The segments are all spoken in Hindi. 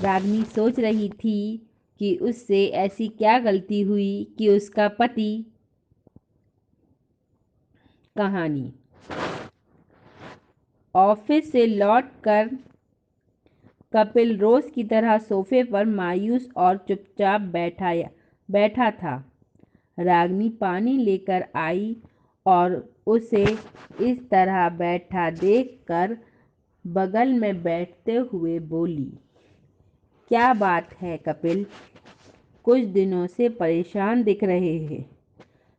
रागिनी सोच रही थी कि उससे ऐसी क्या गलती हुई कि उसका पति। कहानी। ऑफिस से लौटकर कपिल रोज की तरह सोफे पर मायूस और चुपचाप बैठा था। रागिनी पानी लेकर आई और उसे इस तरह बैठा देखकर बगल में बैठते हुए बोली, क्या बात है कपिल, कुछ दिनों से परेशान दिख रहे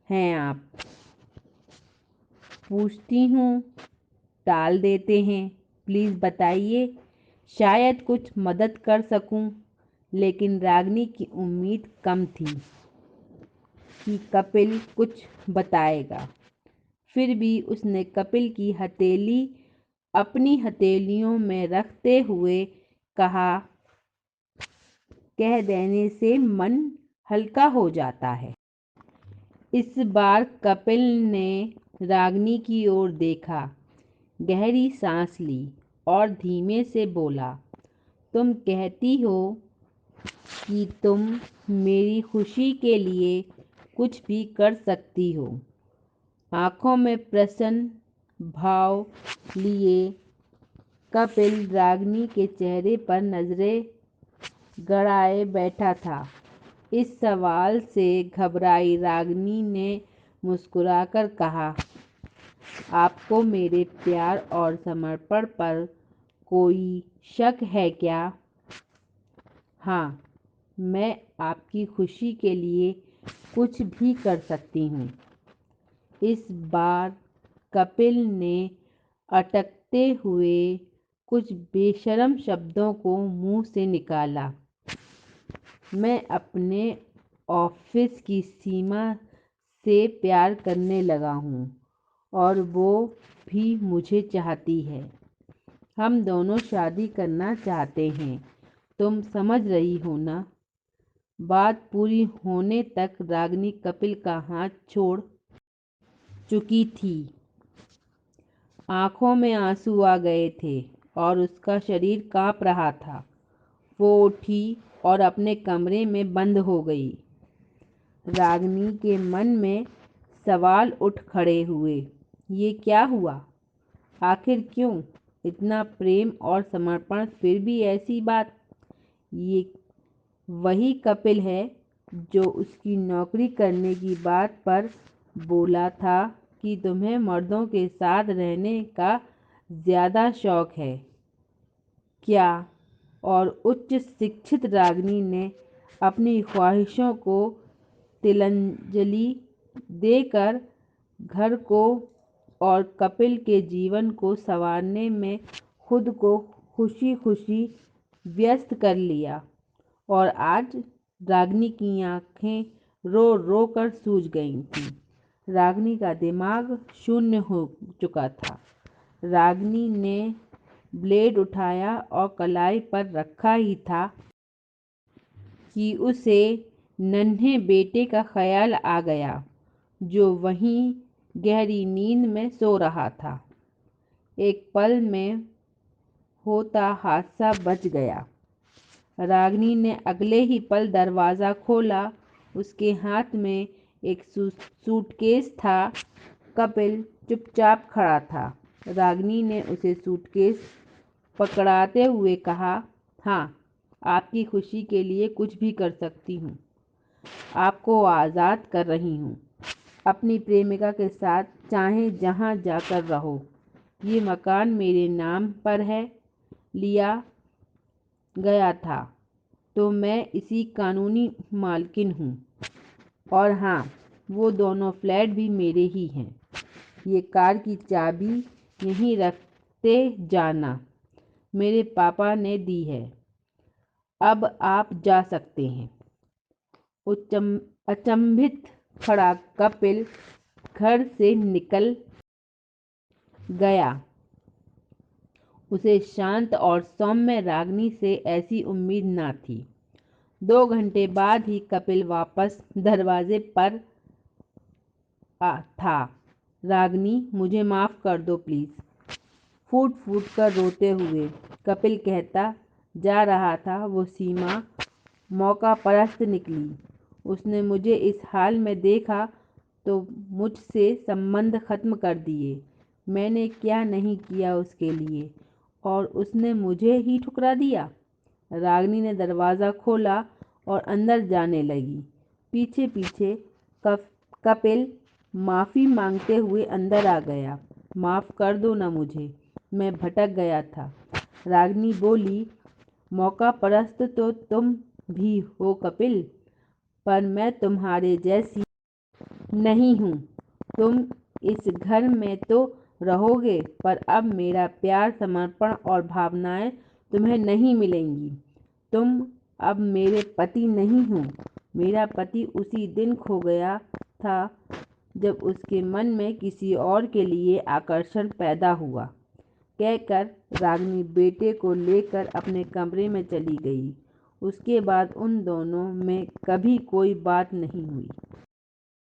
हैं आप। पूछती हूँ टाल देते हैं, प्लीज़ बताइए, शायद कुछ मदद कर सकूं। लेकिन रागिनी की उम्मीद कम थी कि कपिल कुछ बताएगा। फिर भी उसने कपिल की हथेली अपनी हथेलियों में रखते हुए कहा, कह देने से मन हल्का हो जाता है। इस बार कपिल ने रागिनी की ओर देखा, गहरी सांस ली और धीमे से बोला, तुम कहती हो कि तुम मेरी खुशी के लिए कुछ भी कर सकती हो। आंखों में प्रसन्न भाव लिए कपिल रागिनी के चेहरे पर नजरें गड़ाए बैठा था। इस सवाल से घबराई रागिनी ने मुस्कुराकर कहा, आपको मेरे प्यार और समर्पण पर कोई शक है क्या? हाँ, मैं आपकी खुशी के लिए कुछ भी कर सकती हूँ। इस बार कपिल ने अटकते हुए कुछ बेशर्म शब्दों को मुंह से निकाला, मैं अपने ऑफिस की सीमा से प्यार करने लगा हूँ और वो भी मुझे चाहती है। हम दोनों शादी करना चाहते हैं, तुम समझ रही हो ना? बात पूरी होने तक रागिनी कपिल का हाथ छोड़ चुकी थी। आंखों में आंसू आ गए थे और उसका शरीर कांप रहा था। वो उठी और अपने कमरे में बंद हो गई। रागिनी के मन में सवाल उठ खड़े हुए, ये क्या हुआ? आखिर क्यों इतना प्रेम और समर्पण, फिर भी ऐसी बात? ये वही कपिल है जो उसकी नौकरी करने की बात पर बोला था कि तुम्हें मर्दों के साथ रहने का ज़्यादा शौक है क्या? और उच्च शिक्षित रागिनी ने अपनी ख्वाहिशों को तिलांजलि देकर घर को और कपिल के जीवन को संवारने में खुद को खुशी खुशी व्यस्त कर लिया। और आज रागिनी की आंखें रो रो कर सूज गई थीं। रागिनी का दिमाग शून्य हो चुका था। रागिनी ने ब्लेड उठाया और कलाई पर रखा ही था कि उसे नन्हे बेटे का ख्याल आ गया जो वहीं गहरी नींद में सो रहा था। एक पल में होता हादसा बच गया। रागिनी ने अगले ही पल दरवाज़ा खोला। उसके हाथ में एक सूटकेस था। कपिल चुपचाप खड़ा था। रागिनी ने उसे सूटकेस पकड़ाते हुए कहा, हाँ, आपकी खुशी के लिए कुछ भी कर सकती हूँ। आपको आज़ाद कर रही हूँ। अपनी प्रेमिका के साथ चाहे जहाँ जाकर रहो। ये मकान मेरे नाम पर है, लिया गया था तो मैं इसी कानूनी मालकिन हूँ। और हाँ, वो दोनों फ्लैट भी मेरे ही हैं। ये कार की चाबी यहीं रखते जाना, मेरे पापा ने दी है। अब आप जा सकते हैं। अचंभित खड़ा कपिल घर से निकल गया। उसे शांत और सौम्य रागिनी से ऐसी उम्मीद न थी। 2 घंटे बाद ही कपिल वापस दरवाजे पर था। रागिनी, मुझे माफ़ कर दो प्लीज़। फूट फूट कर रोते हुए कपिल कहता, जा रहा था वो सीमा मौका परस्त निकली। उसने मुझे इस हाल में देखा तो मुझसे संबंध खत्म कर दिए। मैंने क्या नहीं किया उसके लिए, और उसने मुझे ही ठुकरा दिया। रागिनी ने दरवाज़ा खोला और अंदर जाने लगी। पीछे पीछे कपिल माफ़ी मांगते हुए अंदर आ गया। माफ़ कर दो ना मुझे, मैं भटक गया था। रागिनी बोली, मौका परस्त तो तुम भी हो कपिल, पर मैं तुम्हारे जैसी नहीं हूँ। तुम इस घर में तो रहोगे, पर अब मेरा प्यार, समर्पण और भावनाएं तुम्हें नहीं मिलेंगी। तुम अब मेरे पति नहीं हो। मेरा पति उसी दिन खो गया था जब उसके मन में किसी और के लिए आकर्षण पैदा हुआ। कहकर रागिनी बेटे को लेकर अपने कमरे में चली गई। उसके बाद उन दोनों में कभी कोई बात नहीं हुई।